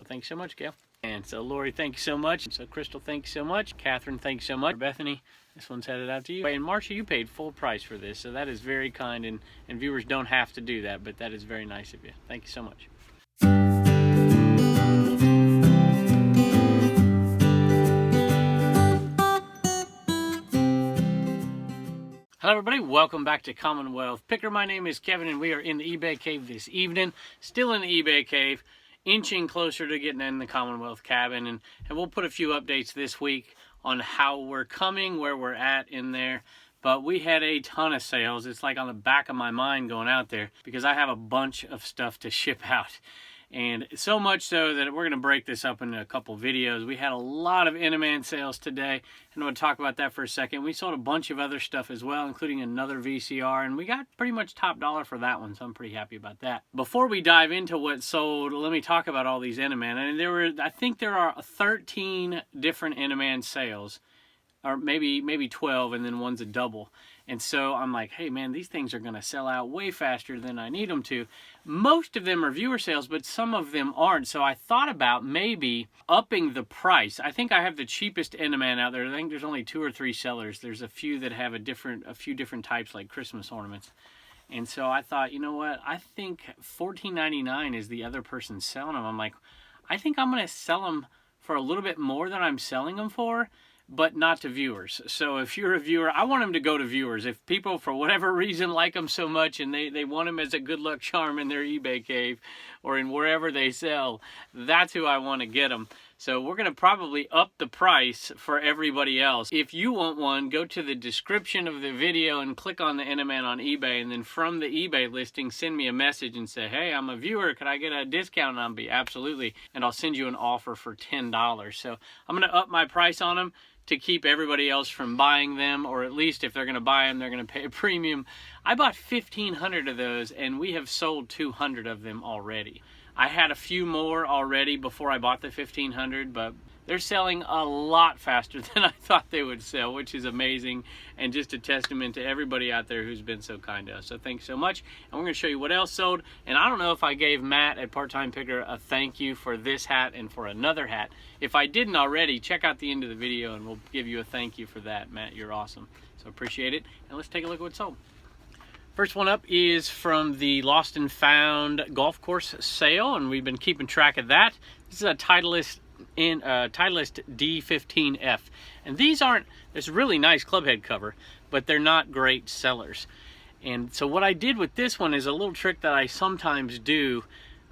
thanks so much, Gail. And so Lori, thank you so much. So Crystal, thank you so much. Catherine, thank you so much. Bethany, this one's headed out to you. And Marcia, you paid full price for this, so that is very kind, and viewers don't have to do that, but that is very nice of you. Thank you so much. Hello everybody, welcome back to Commonwealth Picker. My name is Kevin and we are in the eBay cave this evening. Still in the eBay cave, inching closer to getting in the Commonwealth cabin, and we'll put a few updates this week on how we're coming, where we're at in there. But we had a ton of sales. It's like on the back of my mind going out there because I have a bunch of stuff to ship out. And so much so that we're going to break this up into a couple videos. We had a lot of Eneman sales today, and I'm going to talk about that for a second. We sold a bunch of other stuff as well, including another VCR, and we got pretty much top dollar for that one, so I'm pretty happy about that. Before we dive into what sold, let me talk about all these Eneman. And I think there are 13 different Eneman sales, or maybe 12, and then one's a double. And so I'm like, hey man, these things are going to sell out way faster than I need them to. Most of them are viewer sales, but some of them aren't. So I thought about maybe upping the price. I think I have the cheapest Eneman out there. I think there's only 2 or 3 sellers. There's a few that have a few different types, like Christmas ornaments. And so I thought, you know what? I think $14.99 is the other person selling them. I'm like, I think I'm going to sell them for a little bit more than I'm selling them for, but not to viewers. So if you're a viewer, I want them to go to viewers. If people, for whatever reason, like them so much and they want them as a good luck charm in their eBay cave or in wherever they sell, that's who I want to get them. So we're going to probably up the price for everybody else. If you want one, go to the description of the video and click on the Eneman on eBay, and then from the eBay listing, send me a message and say, hey, I'm a viewer, could I get a discount? And I'll be absolutely, and I'll send you an offer for $10. So I'm going to up my price on them to keep everybody else from buying them, or at least if they're going to buy them, they're going to pay a premium. I bought 1,500 of those, and we have sold 200 of them already. I had a few more already before I bought the 1,500, but they're selling a lot faster than I thought they would sell, which is amazing, and just a testament to everybody out there who's been so kind to us. So thanks so much, and we're going to show you what else sold. And I don't know if I gave Matt at Part-Time Picker a thank you for this hat and for another hat. If I didn't already, check out the end of the video, and we'll give you a thank you for that. Matt, you're awesome. So appreciate it, and let's take a look at what sold. First one up is from the Lost and Found golf course sale, and we've been keeping track of that. This is a Titleist D15F, and these aren't, it's a really nice club head cover, but they're not great sellers. And so what I did with this one is a little trick that I sometimes do.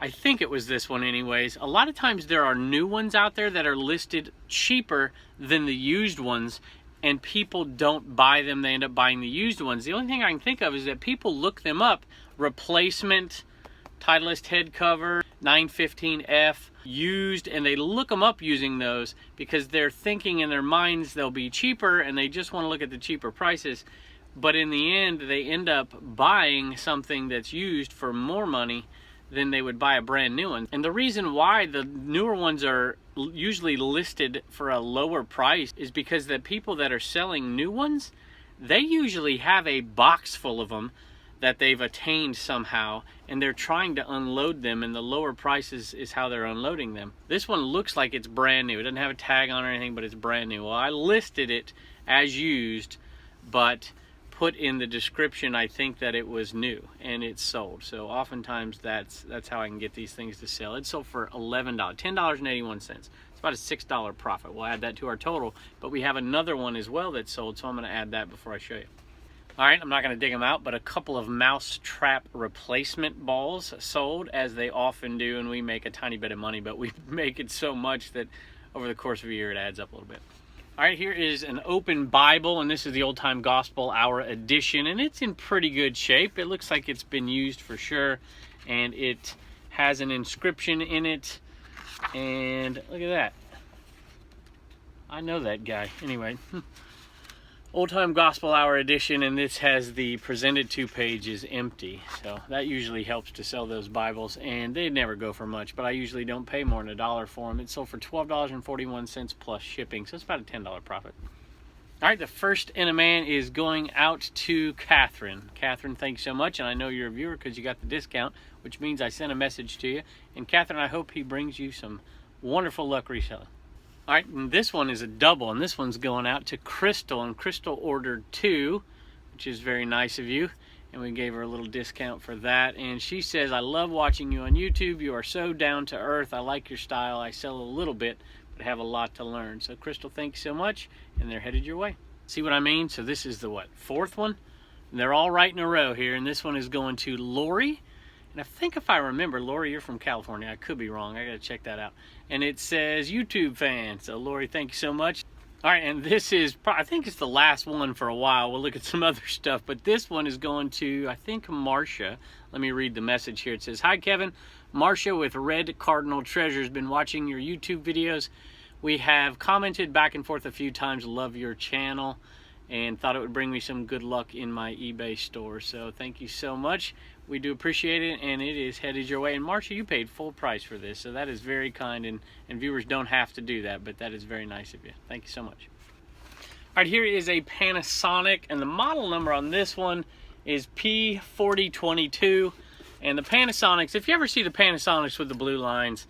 I think it was this one anyways. A lot of times there are new ones out there that are listed cheaper than the used ones, and people don't buy them. They end up buying the used ones. The only thing I can think of is that people look them up, replacement Titleist head cover, 915F, used, and they look them up using those because they're thinking in their minds they'll be cheaper, and they just want to look at the cheaper prices. But in the end, they end up buying something that's used for more money than they would buy a brand new one. And the reason why the newer ones are usually listed for a lower price is because the people that are selling new ones, they usually have a box full of them that they've attained somehow, and they're trying to unload them, and the lower prices is how they're unloading them. This one looks like it's brand new. It doesn't have a tag on or anything, but it's brand new. Well, I listed it as used, but put in the description I think that it was new, and it's sold. So oftentimes that's how I can get these things to sell. It sold for $11, $10.81. It's about a $6 profit. We'll add that to our total, but we have another one as well that's sold, so I'm going to add that before I show you. All right, I'm not going to dig them out, but a couple of mouse trap replacement balls sold, as they often do, and we make a tiny bit of money, but we make it so much that over the course of a year it adds up a little bit. All right, here is an open Bible, and this is the Old Time Gospel Hour edition, and it's in pretty good shape. It looks like it's been used for sure, and it has an inscription in it, and look at that. I know that guy. Anyway, Old Time Gospel Hour edition, and this has the presented to page is empty, so that usually helps to sell those Bibles, and they never go for much, but I usually don't pay more than $1 for them. It sold for $12.41 plus shipping, so it's about a $10 profit. All right, the first Eneman is going out to Catherine. Catherine, thanks so much, and I know you're a viewer because you got the discount, which means I sent a message to you. And Catherine, I hope he brings you some Wonderful luck reselling. All right, and this one is a double, and this one's going out to Crystal, and Crystal ordered 2, which is very nice of you, and we gave her a little discount for that. And she says, I love watching you on YouTube. You are so down to earth. I like your style. I sell a little bit, but have a lot to learn. So Crystal, thanks so much, and they're headed your way. See what I mean? So this is the, what, 4th one? And they're all right in a row here, and this one is going to Lori. And I think if I remember, Lori, you're from California. I could be wrong. I got to check that out. And it says YouTube fan. So Lori, thank you so much. All right, and this is, I think it's the last one for a while. We'll look at some other stuff, but this one is going to, I think, Marsha. Let me read the message here. It says, hi, Kevin. Marsha with Red Cardinal Treasures. Been watching your YouTube videos. We have commented back and forth a few times. Love your channel and thought it would bring me some good luck in my eBay store. So thank you so much. We do appreciate it, and it is headed your way. And Marsha, you paid full price for this, so that is very kind, and viewers don't have to do that, but that is very nice of you. Thank you so much. All right, here is a Panasonic, and the model number on this one is P4022. And the Panasonics, if you ever see the Panasonics with the blue lines,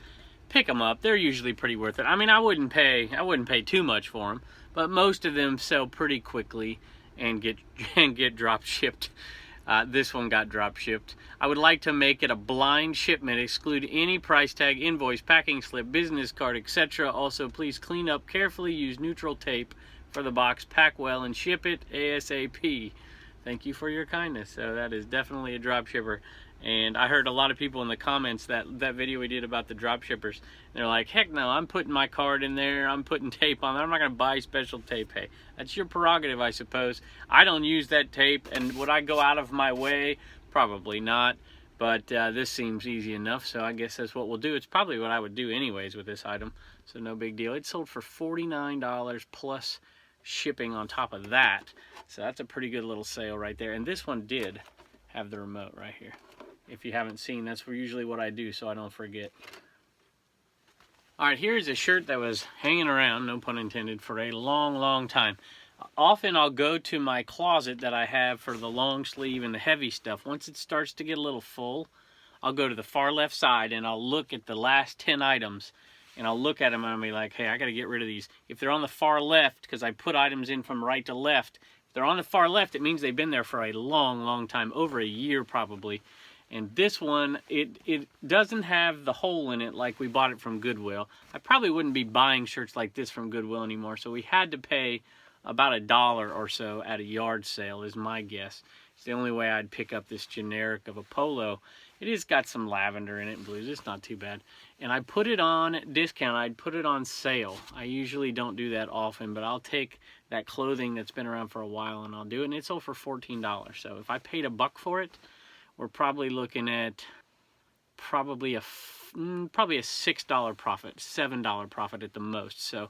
pick them up. They're usually pretty worth it. I mean, I wouldn't pay too much for them, but most of them sell pretty quickly and get drop shipped. This one got drop shipped. I would like to make it a blind shipment, exclude any price tag, invoice, packing slip, business card, etc. Also, please clean up carefully, use neutral tape for the box, pack well, and ship it ASAP. Thank you for your kindness. So that is definitely a drop shipper. And I heard a lot of people in the comments that video we did about the drop shippers. They're like, heck no, I'm putting my card in there. I'm putting tape on there. I'm not going to buy special tape. Hey, that's your prerogative, I suppose. I don't use that tape. And would I go out of my way? Probably not. But this seems easy enough. So I guess that's what we'll do. It's probably what I would do anyways with this item. So no big deal. It sold for $49 plus shipping on top of that. So that's a pretty good little sale right there. And this one did have the remote right here. If you haven't seen, that's usually what I do so I don't forget. All right, here's a shirt that was hanging around, no pun intended, for a long, long time. Often I'll go to my closet that I have for the long sleeve and the heavy stuff. Once it starts to get a little full, I'll go to the far left side and I'll look at the last 10 items. And I'll look at them and I'll be like, hey, I got to get rid of these. If they're on the far left, because I put items in from right to left, if they're on the far left, it means they've been there for a long, long time, over a year probably. And this one, it doesn't have the hole in it like we bought it from Goodwill. I probably wouldn't be buying shirts like this from Goodwill anymore, so we had to pay about $1 or so at a yard sale is my guess. It's the only way I'd pick up this generic of a polo. It has got some lavender in it and blues. It's not too bad. And I put it on discount. I'd put it on sale. I usually don't do that often, but I'll take that clothing that's been around for a while and I'll do it. And it sold for $14. So if I paid $1 for it, we're probably looking at probably a $6 profit, $7 profit at the most. So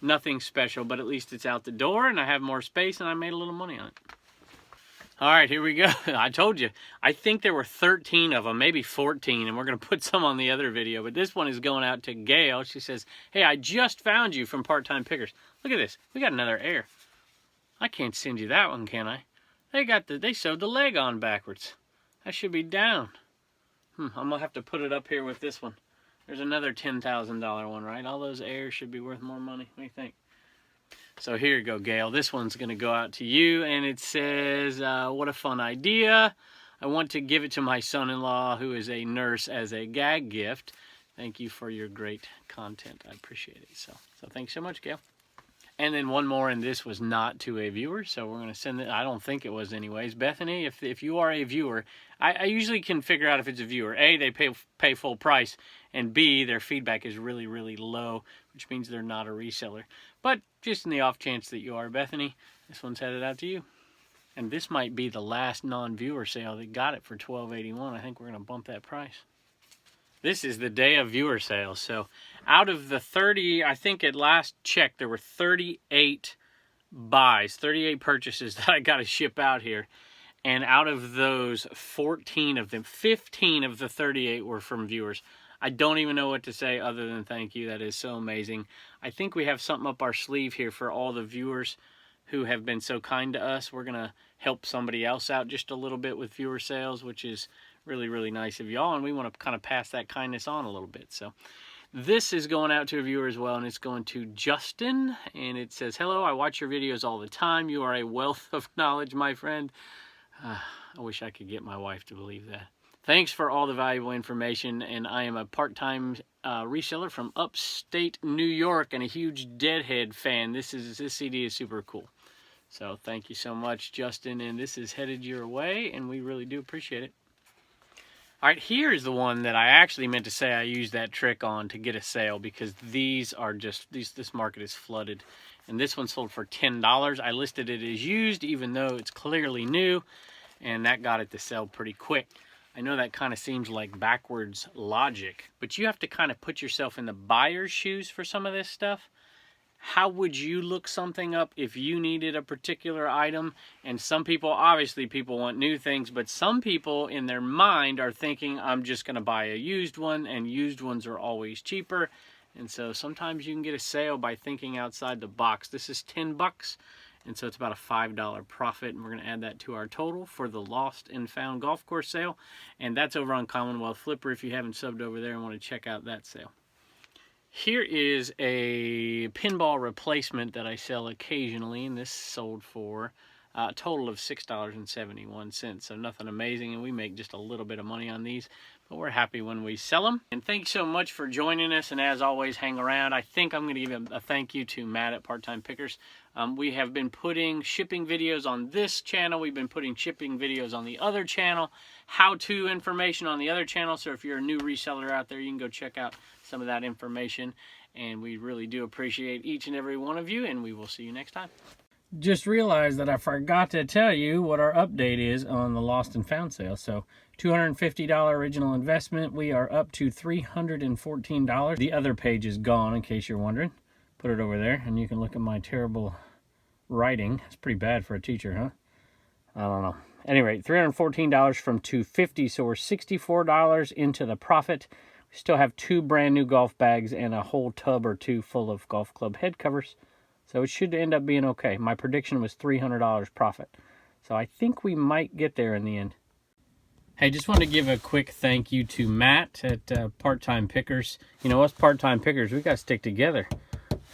nothing special, but at least it's out the door and I have more space and I made a little money on it. All right, here we go. I told you. I think there were 13 of them, maybe 14, and we're going to put some on the other video. But this one is going out to Gail. She says, hey, I just found you from Part-Time Pickers. Look at this. We got another Air. I can't send you that one, can I? They sewed the leg on backwards. That should be down. I'm going to have to put it up here with this one. There's another $10,000 one, right? All those Airs should be worth more money. What do you think? So here you go, Gail. This one's going to go out to you, and it says, what a fun idea. I want to give it to my son-in-law, who is a nurse, as a gag gift. Thank you for your great content. I appreciate it. So thanks so much, Gail. And then one more, and this was not to a viewer, so we're going to send it. I don't think it was anyways. Bethany, if you are a viewer, I usually can figure out if it's a viewer. A, they pay full price, and B, their feedback is really, really low, which means they're not a reseller. But just in the off chance that you are, Bethany, this one's headed out to you. And this might be the last non-viewer sale that got it for $12.81. I think we're going to bump that price. This is the day of viewer sales. So out of the 30, I think at last check, there were 38 buys, 38 purchases that I got to ship out here. And out of those, 14 of them, 15 of the 38 were from viewers. I don't even know what to say other than thank you. That is so amazing. I think we have something up our sleeve here for all the viewers who have been so kind to us. We're going to help somebody else out just a little bit with viewer sales, which is really, really nice of y'all. And we want to kind of pass that kindness on a little bit. So This is going out to a viewer as well, and it's going to Justin, and it says, "Hello, I watch your videos all the time. You are a wealth of knowledge, my friend." I wish I could get my wife to believe that. Thanks for all the valuable information, and I am a part-time reseller from upstate New York and a huge Deadhead fan. This CD is super cool. So thank you so much, Justin, and this is headed your way, and we really do appreciate it. All right, here's the one that I actually meant to say I used that trick on to get a sale, because these are just, this market is flooded. And this one sold for $10. I listed it as used, even though it's clearly new, and that got it to sell pretty quick. I know that kind of seems like backwards logic, but you have to kind of put yourself in the buyer's shoes for some of this stuff. How would you look something up if you needed a particular item? And some people, obviously people want new things, but some people in their mind are thinking, I'm just going to buy a used one, and used ones are always cheaper. And so sometimes you can get a sale by thinking outside the box. This is $10, and so it's about a $5 profit, and we're going to add that to our total for the Lost and Found golf course sale. And that's over on Commonwealth Flipper if you haven't subbed over there and want to check out that sale. Here is a pinball replacement that I sell occasionally, and this sold for a total of $6.71. So nothing amazing, and we make just a little bit of money on these, but we're happy when we sell them. And thanks so much for joining us, and as always, hang around. I think I'm going to give a thank you to Matt at Part-Time Pickers. We have been putting shipping videos on this channel. We've been putting shipping videos on the other channel, how-to information on the other channel. So if you're a new reseller out there, you can go check out some of that information. And we really do appreciate each and every one of you, and we will see you next time. Just realized that I forgot to tell you what our update is on the Lost and Found sale. So $250 original investment. We are up to $314. The other page is gone, in case you're wondering. Put it over there, and you can look at my terrible writing. It's pretty bad for a teacher, huh? I don't know. Anyway, $314 from $250, so we're $64 into the profit. We still have 2 brand new golf bags and a whole tub or 2 full of golf club head covers. So it should end up being okay. My prediction was $300 profit. So I think we might get there in the end. Hey, just wanted to give a quick thank you to Matt at Part-Time Pickers. You know, us Part-Time Pickers, we got to stick together.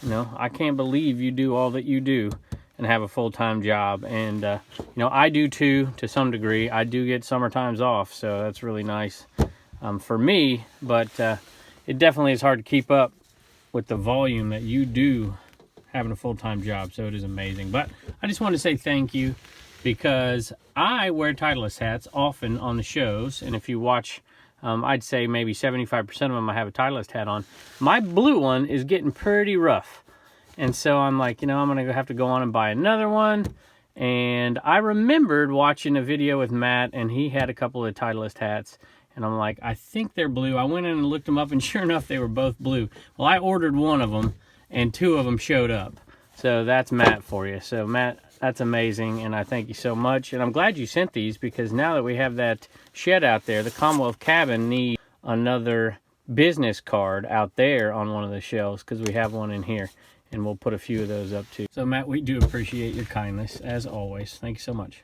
You know, I can't believe you do all that you do and have a full-time job. And, you know, I do too, to some degree. I do get summer times off, so that's really nice for me. But it definitely is hard to keep up with the volume that you do having a full-time job, so it is amazing. But I just want to say thank you, because I wear Titleist hats often on the shows, and if you watch, I'd say maybe 75% of them I have a Titleist hat on. My blue one is getting pretty rough, and so I'm like, you know, I'm gonna have to go on and buy another one. And I remembered watching a video with Matt, and he had a couple of Titleist hats, and I'm like, I think they're blue. I went in and looked them up, and sure enough, they were both blue. Well, I ordered one of them, and 2 of them showed up. So that's Matt for you. So Matt, that's amazing, and I thank you so much. And I'm glad you sent these, because now that we have that shed out there, the Commonwealth cabin needs another business card out there on one of the shelves, because we have one in here, and we'll put a few of those up too. So Matt, we do appreciate your kindness, as always. Thank you so much.